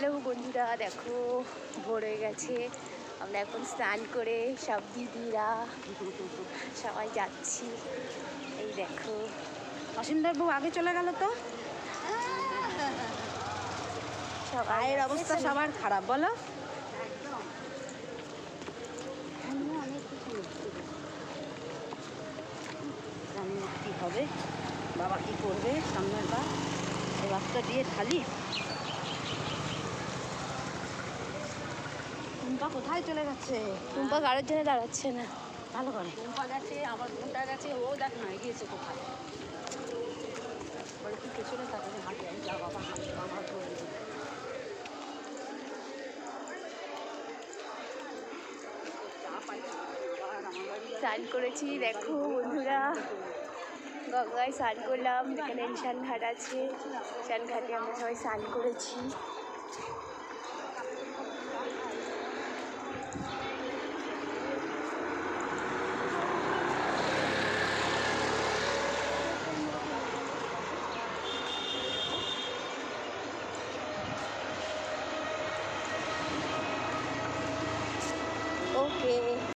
Hello বন্ধুরা, দেখো ভোর হয়ে গেছে। আমরা এখন স্নান করে সব দিদিরা সবাই যাচ্ছি। এই দেখো অসীমদার বউ আগে চলে গেল তো। পায়ের অবস্থা সবার খারাপ, বলো। জানি না কী হবে, বাবা কি করবে সামনের বার। এবারটা দিয়ে ঢালি। টুম্পা কোথায় চলে গেছে? টুম্পা কারোর জন্য দাঁড়াচ্ছে না। ভালো করে টুম্পা গেছে, আমার বোনটা গেছে, ও দেখ না গিয়েছে কোথায়। বলে তুই পেছনে তাকে হাঁটি যা বাবা, হাঁটি বাবা করে। স্নান করেছি দেখো বন্ধুরা, গঙ্গায় স্নান করলাম। এখানে ঈশান ঘাট আছে, ঈশান ঘাটে আমরা সবাই স্নান করেছি। ওকে।